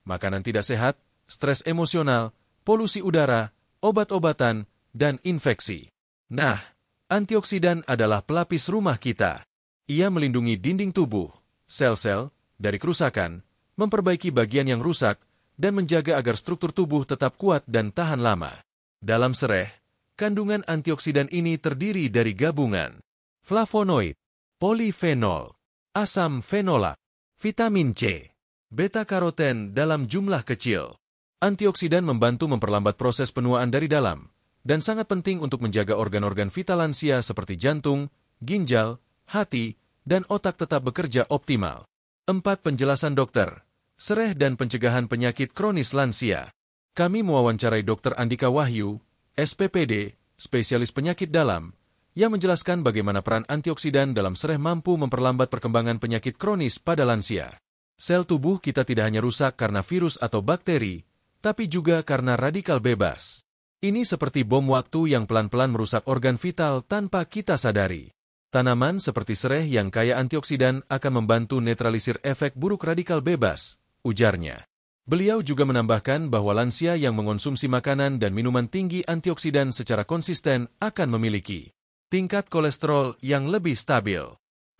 makanan tidak sehat, stres emosional, polusi udara, obat-obatan, dan infeksi. Nah, antioksidan adalah pelapis rumah kita. Ia melindungi dinding tubuh, sel-sel, dari kerusakan, memperbaiki bagian yang rusak, dan menjaga agar struktur tubuh tetap kuat dan tahan lama. Dalam sereh, kandungan antioksidan ini terdiri dari gabungan flavonoid, polifenol, asam fenolak, vitamin C, beta-karoten dalam jumlah kecil. Antioksidan membantu memperlambat proses penuaan dari dalam, dan sangat penting untuk menjaga organ-organ vital lansia seperti jantung, ginjal, hati, dan otak tetap bekerja optimal. 4. Penjelasan dokter, sereh dan pencegahan penyakit kronis lansia. Kami mewawancarai Dr. Andika Wahyu, SPPD, spesialis penyakit dalam, yang menjelaskan bagaimana peran antioksidan dalam sereh mampu memperlambat perkembangan penyakit kronis pada lansia. Sel tubuh kita tidak hanya rusak karena virus atau bakteri, tapi juga karena radikal bebas. Ini seperti bom waktu yang pelan-pelan merusak organ vital tanpa kita sadari. Tanaman seperti sereh yang kaya antioksidan akan membantu netralisir efek buruk radikal bebas, ujarnya. Beliau juga menambahkan bahwa lansia yang mengonsumsi makanan dan minuman tinggi antioksidan secara konsisten akan memiliki tingkat kolesterol yang lebih stabil,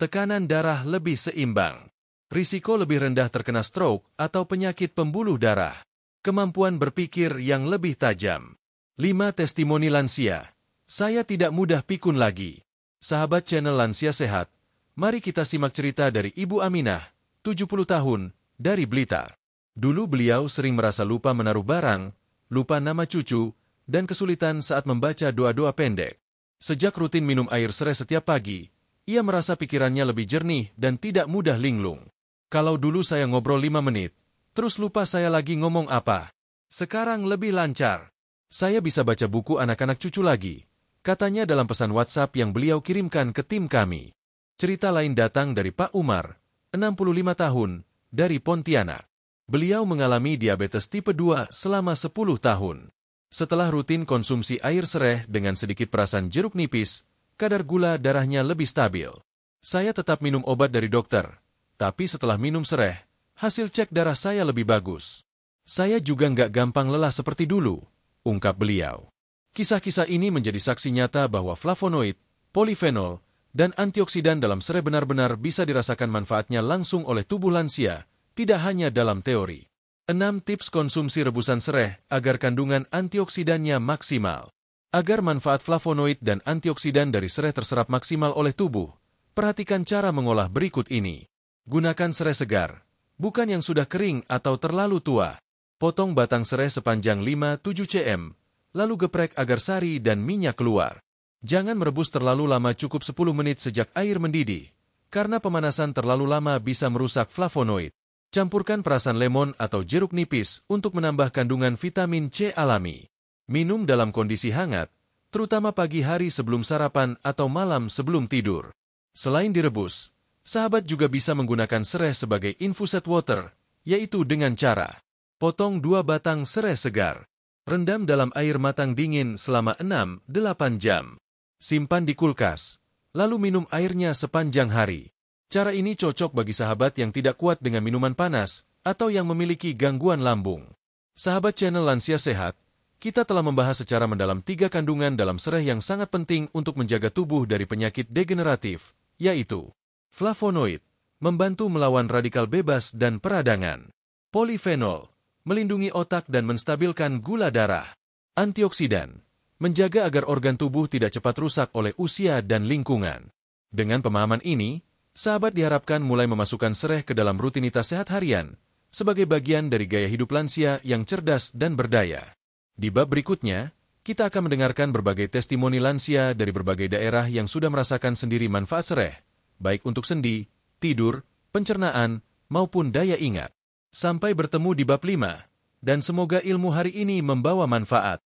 tekanan darah lebih seimbang, risiko lebih rendah terkena stroke atau penyakit pembuluh darah, kemampuan berpikir yang lebih tajam. 5 testimoni lansia. Saya tidak mudah pikun lagi. Sahabat channel Lansia Sehat, mari kita simak cerita dari Ibu Aminah, 70 tahun, dari Blitar. Dulu beliau sering merasa lupa menaruh barang, lupa nama cucu, dan kesulitan saat membaca doa-doa pendek. Sejak rutin minum air serai setiap pagi, ia merasa pikirannya lebih jernih dan tidak mudah linglung. Kalau dulu saya ngobrol 5 menit, terus lupa saya lagi ngomong apa. Sekarang lebih lancar. Saya bisa baca buku anak-anak cucu lagi, katanya dalam pesan WhatsApp yang beliau kirimkan ke tim kami. Cerita lain datang dari Pak Umar, 65 tahun, dari Pontianak. Beliau mengalami diabetes tipe 2 selama 10 tahun. Setelah rutin konsumsi air serai dengan sedikit perasan jeruk nipis, kadar gula darahnya lebih stabil. Saya tetap minum obat dari dokter, tapi setelah minum serai, hasil cek darah saya lebih bagus. Saya juga nggak gampang lelah seperti dulu, ungkap beliau. Kisah-kisah ini menjadi saksi nyata bahwa flavonoid, polifenol, dan antioksidan dalam serai benar-benar bisa dirasakan manfaatnya langsung oleh tubuh lansia, tidak hanya dalam teori. 6 tips konsumsi rebusan serai agar kandungan antioksidannya maksimal. Agar manfaat flavonoid dan antioksidan dari serai terserap maksimal oleh tubuh, perhatikan cara mengolah berikut ini. Gunakan serai segar, bukan yang sudah kering atau terlalu tua. Potong batang serai sepanjang 5-7 cm, lalu geprek agar sari dan minyak keluar. Jangan merebus terlalu lama, cukup 10 menit sejak air mendidih, karena pemanasan terlalu lama bisa merusak flavonoid. Campurkan perasan lemon atau jeruk nipis untuk menambah kandungan vitamin C alami. Minum dalam kondisi hangat, terutama pagi hari sebelum sarapan atau malam sebelum tidur. Selain direbus, sahabat juga bisa menggunakan serai sebagai infused water, yaitu dengan cara potong 2 batang serai segar. Rendam dalam air matang dingin selama 6-8 jam. Simpan di kulkas, lalu minum airnya sepanjang hari. Cara ini cocok bagi sahabat yang tidak kuat dengan minuman panas atau yang memiliki gangguan lambung. Sahabat channel Lansia Sehat, kita telah membahas secara mendalam 3 kandungan dalam serai yang sangat penting untuk menjaga tubuh dari penyakit degeneratif, yaitu flavonoid, membantu melawan radikal bebas dan peradangan; polifenol, melindungi otak dan menstabilkan gula darah; antioksidan, menjaga agar organ tubuh tidak cepat rusak oleh usia dan lingkungan. Dengan pemahaman ini, sahabat diharapkan mulai memasukkan serai ke dalam rutinitas sehat harian, sebagai bagian dari gaya hidup lansia yang cerdas dan berdaya. Di bab berikutnya, kita akan mendengarkan berbagai testimoni lansia dari berbagai daerah yang sudah merasakan sendiri manfaat serai, baik untuk sendi, tidur, pencernaan, maupun daya ingat. Sampai bertemu di bab 5, dan semoga ilmu hari ini membawa manfaat.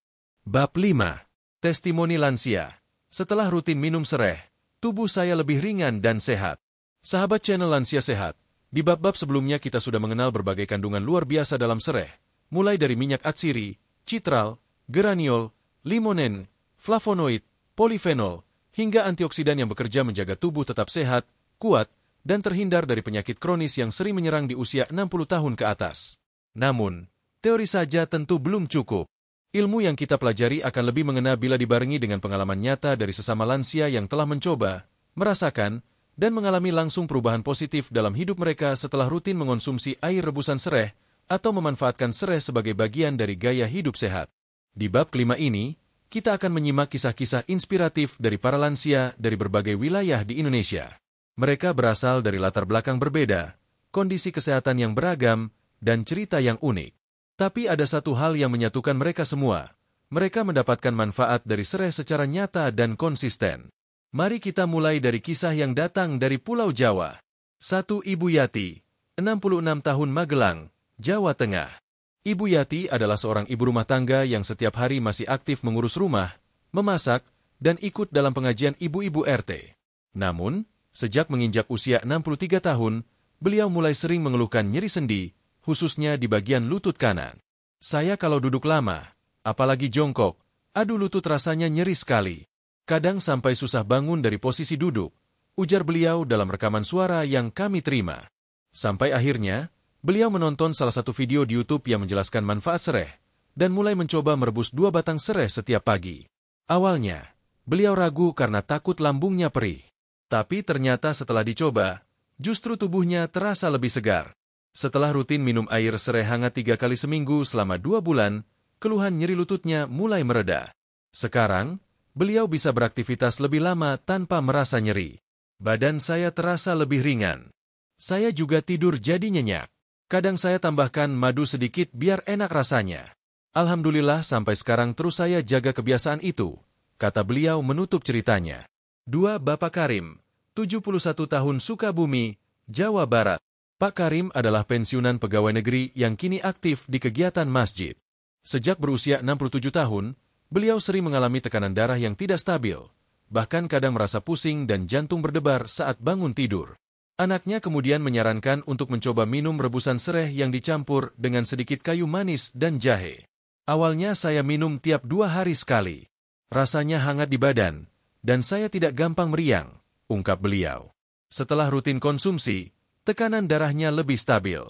Bab 5. Testimoni lansia. Setelah rutin minum serai, tubuh saya lebih ringan dan sehat. Sahabat channel Lansia Sehat, di bab-bab sebelumnya kita sudah mengenal berbagai kandungan luar biasa dalam serai, mulai dari minyak atsiri, citral, geraniol, limonen, flavonoid, polifenol, hingga antioksidan yang bekerja menjaga tubuh tetap sehat, kuat, dan terhindar dari penyakit kronis yang sering menyerang di usia 60 tahun ke atas. Namun, teori saja tentu belum cukup. Ilmu yang kita pelajari akan lebih mengena bila dibarengi dengan pengalaman nyata dari sesama lansia yang telah mencoba, merasakan, dan mengalami langsung perubahan positif dalam hidup mereka setelah rutin mengonsumsi air rebusan serai atau memanfaatkan serai sebagai bagian dari gaya hidup sehat. Di bab kelima ini, kita akan menyimak kisah-kisah inspiratif dari para lansia dari berbagai wilayah di Indonesia. Mereka berasal dari latar belakang berbeda, kondisi kesehatan yang beragam, dan cerita yang unik. Tapi ada satu hal yang menyatukan mereka semua. Mereka mendapatkan manfaat dari serai secara nyata dan konsisten. Mari kita mulai dari kisah yang datang dari Pulau Jawa. 1. Ibu Yati, 66 tahun, Magelang, Jawa Tengah. Ibu Yati adalah seorang ibu rumah tangga yang setiap hari masih aktif mengurus rumah, memasak, dan ikut dalam pengajian ibu-ibu RT. Namun, sejak menginjak usia 63 tahun, beliau mulai sering mengeluhkan nyeri sendi, khususnya di bagian lutut kanan. Saya kalau duduk lama, apalagi jongkok, aduh lutut rasanya nyeri sekali. Kadang sampai susah bangun dari posisi duduk, ujar beliau dalam rekaman suara yang kami terima. Sampai akhirnya, beliau menonton salah satu video di YouTube yang menjelaskan manfaat sereh, dan mulai mencoba merebus 2 batang sereh setiap pagi. Awalnya, beliau ragu karena takut lambungnya perih. Tapi ternyata setelah dicoba, justru tubuhnya terasa lebih segar. Setelah rutin minum air sereh hangat 3 kali seminggu selama 2 bulan, keluhan nyeri lututnya mulai mereda. Sekarang, beliau bisa beraktivitas lebih lama tanpa merasa nyeri. Badan saya terasa lebih ringan. Saya juga tidur jadi nyenyak. Kadang saya tambahkan madu sedikit biar enak rasanya. Alhamdulillah sampai sekarang terus saya jaga kebiasaan itu, kata beliau menutup ceritanya. 2. Bapak Karim, 71 tahun Sukabumi, Jawa Barat. Pak Karim adalah pensiunan pegawai negeri yang kini aktif di kegiatan masjid. Sejak berusia 67 tahun, beliau sering mengalami tekanan darah yang tidak stabil, bahkan kadang merasa pusing dan jantung berdebar saat bangun tidur. Anaknya kemudian menyarankan untuk mencoba minum rebusan sereh yang dicampur dengan sedikit kayu manis dan jahe. Awalnya saya minum tiap 2 hari sekali. Rasanya hangat di badan, dan saya tidak gampang meriang, ungkap beliau. Setelah rutin konsumsi, tekanan darahnya lebih stabil.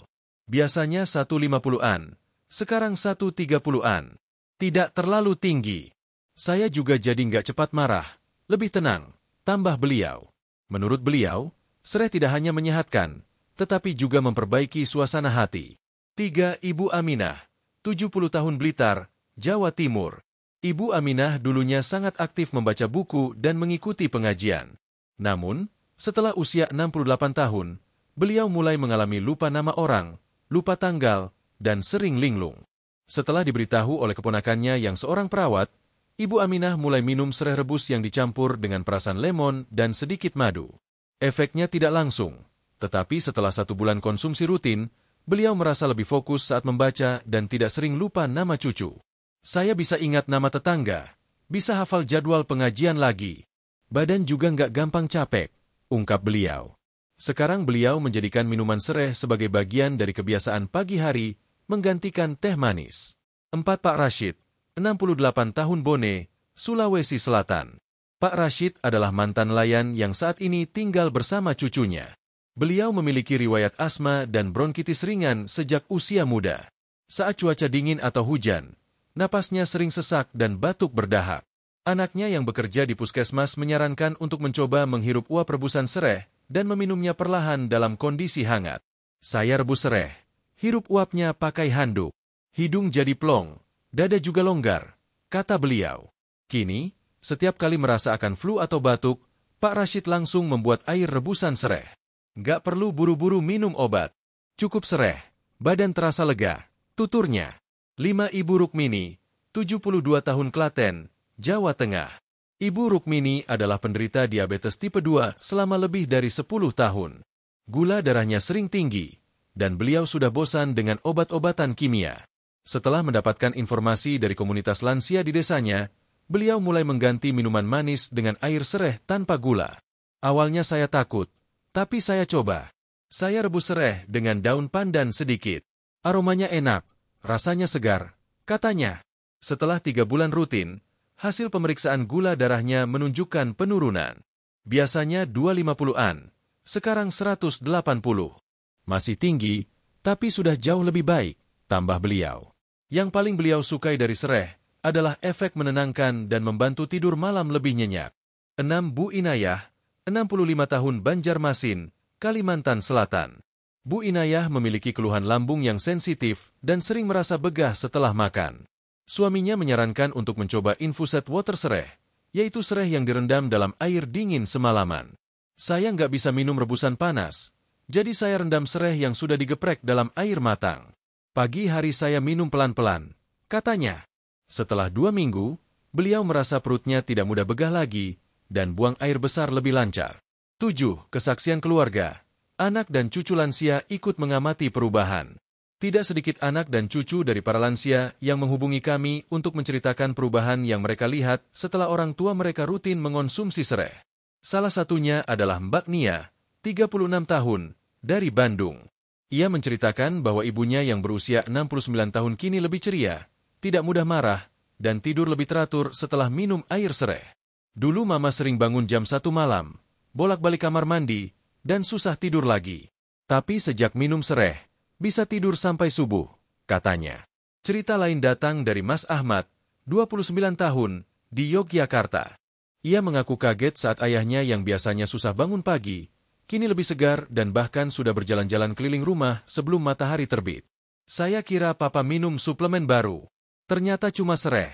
Biasanya 150-an, sekarang 130-an. Tidak terlalu tinggi. Saya juga jadi nggak cepat marah, lebih tenang, tambah beliau. Menurut beliau, sereh tidak hanya menyehatkan, tetapi juga memperbaiki suasana hati. 3. Ibu Aminah, 70 tahun Blitar, Jawa Timur. Ibu Aminah dulunya sangat aktif membaca buku dan mengikuti pengajian. Namun, setelah usia 68 tahun, beliau mulai mengalami lupa nama orang, lupa tanggal, dan sering linglung. Setelah diberitahu oleh keponakannya yang seorang perawat, Ibu Aminah mulai minum sereh rebus yang dicampur dengan perasan lemon dan sedikit madu. Efeknya tidak langsung, tetapi setelah 1 bulan konsumsi rutin, beliau merasa lebih fokus saat membaca dan tidak sering lupa nama cucu. Saya bisa ingat nama tetangga, bisa hafal jadwal pengajian lagi. Badan juga nggak gampang capek, ungkap beliau. Sekarang beliau menjadikan minuman sereh sebagai bagian dari kebiasaan pagi hari, menggantikan teh manis. 4. Pak Rashid, 68 tahun Bone, Sulawesi Selatan. Pak Rashid adalah mantan nelayan yang saat ini tinggal bersama cucunya. Beliau memiliki riwayat asma dan bronkitis ringan sejak usia muda. Saat cuaca dingin atau hujan, napasnya sering sesak dan batuk berdahak. Anaknya yang bekerja di puskesmas menyarankan untuk mencoba menghirup uap rebusan sereh dan meminumnya perlahan dalam kondisi hangat. Saya rebus sereh, hirup uapnya pakai handuk. Hidung jadi plong, dada juga longgar, kata beliau. Kini, setiap kali merasa akan flu atau batuk, Pak Rashid langsung membuat air rebusan sereh. Gak perlu buru-buru minum obat. Cukup sereh, badan terasa lega, tuturnya. 5. Ibu Rukmini, 72 tahun Klaten, Jawa Tengah. Ibu Rukmini adalah penderita diabetes tipe 2 selama lebih dari 10 tahun. Gula darahnya sering tinggi, dan beliau sudah bosan dengan obat-obatan kimia. Setelah mendapatkan informasi dari komunitas lansia di desanya, beliau mulai mengganti minuman manis dengan air sereh tanpa gula. Awalnya saya takut, tapi saya coba. Saya rebus sereh dengan daun pandan sedikit. Aromanya enak. Rasanya segar, katanya. Setelah 3 bulan rutin, hasil pemeriksaan gula darahnya menunjukkan penurunan. Biasanya 250-an, sekarang 180. Masih tinggi, tapi sudah jauh lebih baik, tambah beliau. Yang paling beliau sukai dari sereh adalah efek menenangkan dan membantu tidur malam lebih nyenyak. 6. Bu Inayah, 65 tahun Banjarmasin, Kalimantan Selatan. Bu Inayah memiliki keluhan lambung yang sensitif dan sering merasa begah setelah makan. Suaminya menyarankan untuk mencoba infuset water sereh, yaitu sereh yang direndam dalam air dingin semalaman. Saya nggak bisa minum rebusan panas, jadi saya rendam sereh yang sudah digeprek dalam air matang. Pagi hari saya minum pelan-pelan, katanya. Setelah 2 minggu, beliau merasa perutnya tidak mudah begah lagi dan buang air besar lebih lancar. 7. Kesaksian keluarga. Anak dan cucu lansia ikut mengamati perubahan. Tidak sedikit anak dan cucu dari para lansia yang menghubungi kami untuk menceritakan perubahan yang mereka lihat setelah orang tua mereka rutin mengonsumsi sereh. Salah satunya adalah Mbak Nia, 36 tahun, dari Bandung. Ia menceritakan bahwa ibunya yang berusia 69 tahun kini lebih ceria, tidak mudah marah, dan tidur lebih teratur setelah minum air sereh. Dulu mama sering bangun jam 1 malam, bolak-balik kamar mandi, dan susah tidur lagi. Tapi sejak minum sereh, bisa tidur sampai subuh, katanya. Cerita lain datang dari Mas Ahmad, 29 tahun, di Yogyakarta. Ia mengaku kaget saat ayahnya yang biasanya susah bangun pagi, kini lebih segar dan bahkan sudah berjalan-jalan keliling rumah sebelum matahari terbit. Saya kira papa minum suplemen baru. Ternyata cuma sereh,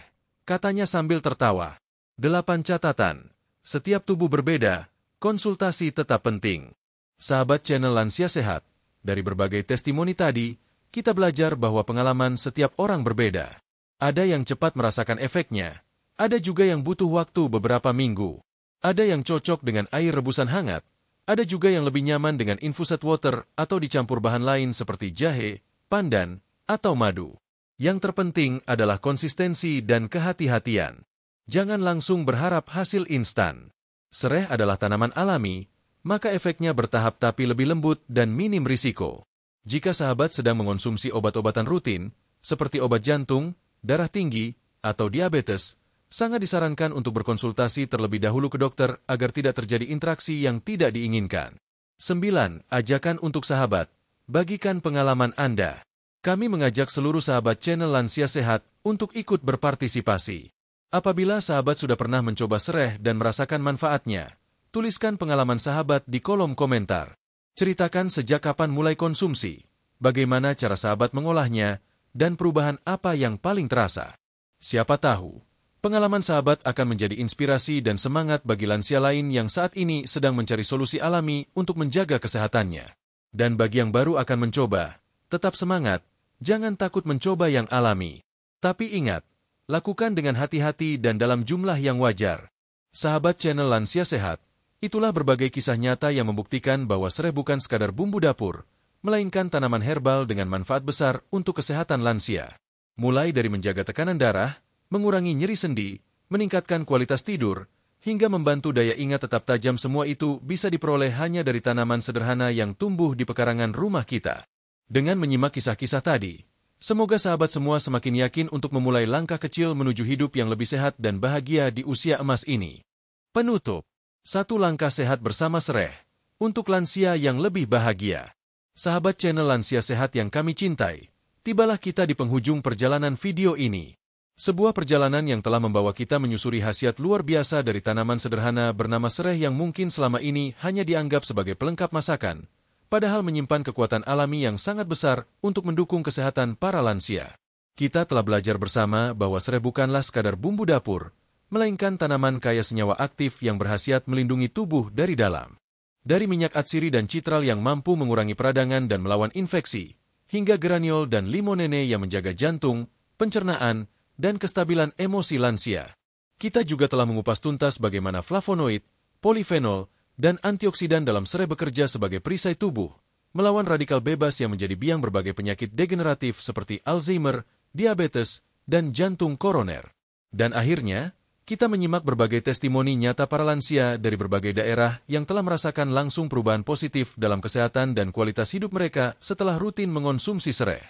katanya sambil tertawa. 8 catatan. Setiap tubuh berbeda, konsultasi tetap penting. Sahabat channel Lansia Sehat, dari berbagai testimoni tadi, kita belajar bahwa pengalaman setiap orang berbeda. Ada yang cepat merasakan efeknya, ada juga yang butuh waktu beberapa minggu. Ada yang cocok dengan air rebusan hangat, ada juga yang lebih nyaman dengan infused water atau dicampur bahan lain seperti jahe, pandan, atau madu. Yang terpenting adalah konsistensi dan kehati-hatian. Jangan langsung berharap hasil instan. Sereh adalah tanaman alami, maka efeknya bertahap tapi lebih lembut dan minim risiko. Jika sahabat sedang mengonsumsi obat-obatan rutin, seperti obat jantung, darah tinggi, atau diabetes, sangat disarankan untuk berkonsultasi terlebih dahulu ke dokter agar tidak terjadi interaksi yang tidak diinginkan. 9. Ajakan untuk sahabat. Bagikan pengalaman Anda. Kami mengajak seluruh sahabat channel Lansia Sehat untuk ikut berpartisipasi. Apabila sahabat sudah pernah mencoba sereh dan merasakan manfaatnya, tuliskan pengalaman sahabat di kolom komentar. Ceritakan sejak kapan mulai konsumsi, bagaimana cara sahabat mengolahnya, dan perubahan apa yang paling terasa. Siapa tahu, pengalaman sahabat akan menjadi inspirasi dan semangat bagi lansia lain yang saat ini sedang mencari solusi alami untuk menjaga kesehatannya. Dan bagi yang baru akan mencoba, tetap semangat, jangan takut mencoba yang alami. Tapi ingat, lakukan dengan hati-hati dan dalam jumlah yang wajar. Sahabat channel Lansia Sehat, itulah berbagai kisah nyata yang membuktikan bahwa sereh bukan sekadar bumbu dapur, melainkan tanaman herbal dengan manfaat besar untuk kesehatan lansia. Mulai dari menjaga tekanan darah, mengurangi nyeri sendi, meningkatkan kualitas tidur, hingga membantu daya ingat tetap tajam, semua itu bisa diperoleh hanya dari tanaman sederhana yang tumbuh di pekarangan rumah kita. Dengan menyimak kisah-kisah tadi, semoga sahabat semua semakin yakin untuk memulai langkah kecil menuju hidup yang lebih sehat dan bahagia di usia emas ini. Penutup, 1 langkah sehat bersama sereh, untuk lansia yang lebih bahagia. Sahabat channel Lansia Sehat yang kami cintai, tibalah kita di penghujung perjalanan video ini. Sebuah perjalanan yang telah membawa kita menyusuri khasiat luar biasa dari tanaman sederhana bernama sereh yang mungkin selama ini hanya dianggap sebagai pelengkap masakan, padahal menyimpan kekuatan alami yang sangat besar untuk mendukung kesehatan para lansia. Kita telah belajar bersama bahwa sereh bukanlah sekadar bumbu dapur, melainkan tanaman kaya senyawa aktif yang berkhasiat melindungi tubuh dari dalam. Dari minyak atsiri dan citral yang mampu mengurangi peradangan dan melawan infeksi, hingga geraniol dan limonene yang menjaga jantung, pencernaan, dan kestabilan emosi lansia. Kita juga telah mengupas tuntas bagaimana flavonoid, polifenol, dan antioksidan dalam sereh bekerja sebagai perisai tubuh, melawan radikal bebas yang menjadi biang berbagai penyakit degeneratif seperti Alzheimer, diabetes, dan jantung koroner. Dan akhirnya, kita menyimak berbagai testimoni nyata para lansia dari berbagai daerah yang telah merasakan langsung perubahan positif dalam kesehatan dan kualitas hidup mereka setelah rutin mengonsumsi sereh.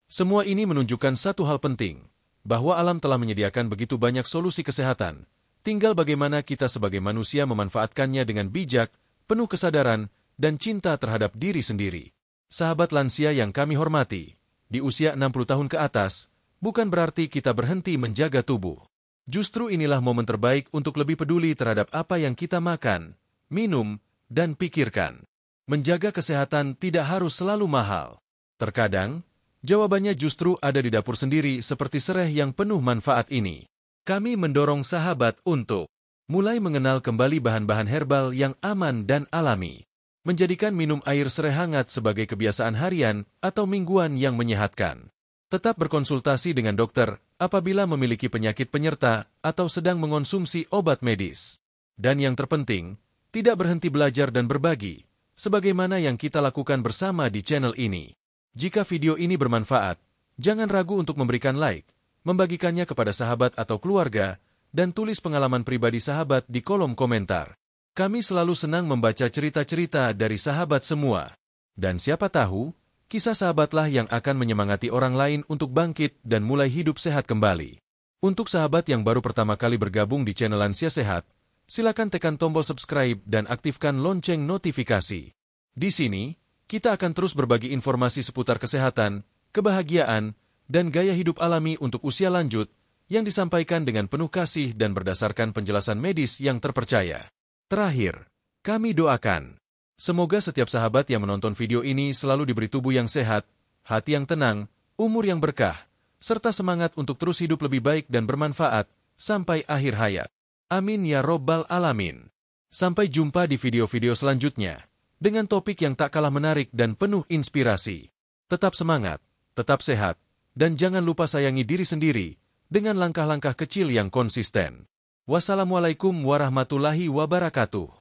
Semua ini menunjukkan satu hal penting, bahwa alam telah menyediakan begitu banyak solusi kesehatan, tinggal bagaimana kita sebagai manusia memanfaatkannya dengan bijak, penuh kesadaran, dan cinta terhadap diri sendiri. Sahabat lansia yang kami hormati, di usia 60 tahun ke atas, bukan berarti kita berhenti menjaga tubuh. Justru inilah momen terbaik untuk lebih peduli terhadap apa yang kita makan, minum, dan pikirkan. Menjaga kesehatan tidak harus selalu mahal. Terkadang, jawabannya justru ada di dapur sendiri seperti sereh yang penuh manfaat ini. Kami mendorong sahabat untuk mulai mengenal kembali bahan-bahan herbal yang aman dan alami. Menjadikan minum air sereh hangat sebagai kebiasaan harian atau mingguan yang menyehatkan. Tetap berkonsultasi dengan dokter apabila memiliki penyakit penyerta atau sedang mengonsumsi obat medis. Dan yang terpenting, tidak berhenti belajar dan berbagi, sebagaimana yang kita lakukan bersama di channel ini. Jika video ini bermanfaat, jangan ragu untuk memberikan like, membagikannya kepada sahabat atau keluarga, dan tulis pengalaman pribadi sahabat di kolom komentar. Kami selalu senang membaca cerita-cerita dari sahabat semua. Dan siapa tahu, kisah sahabatlah yang akan menyemangati orang lain untuk bangkit dan mulai hidup sehat kembali. Untuk sahabat yang baru pertama kali bergabung di channel Lansia Sehat, silakan tekan tombol subscribe dan aktifkan lonceng notifikasi. Di sini, kita akan terus berbagi informasi seputar kesehatan, kebahagiaan, dan gaya hidup alami untuk usia lanjut yang disampaikan dengan penuh kasih dan berdasarkan penjelasan medis yang terpercaya. Terakhir, kami doakan semoga setiap sahabat yang menonton video ini selalu diberi tubuh yang sehat, hati yang tenang, umur yang berkah, serta semangat untuk terus hidup lebih baik dan bermanfaat sampai akhir hayat. Amin ya Robbal Alamin. Sampai jumpa di video-video selanjutnya dengan topik yang tak kalah menarik dan penuh inspirasi. Tetap semangat, tetap sehat, dan jangan lupa sayangi diri sendiri dengan langkah-langkah kecil yang konsisten. Wassalamualaikum warahmatullahi wabarakatuh.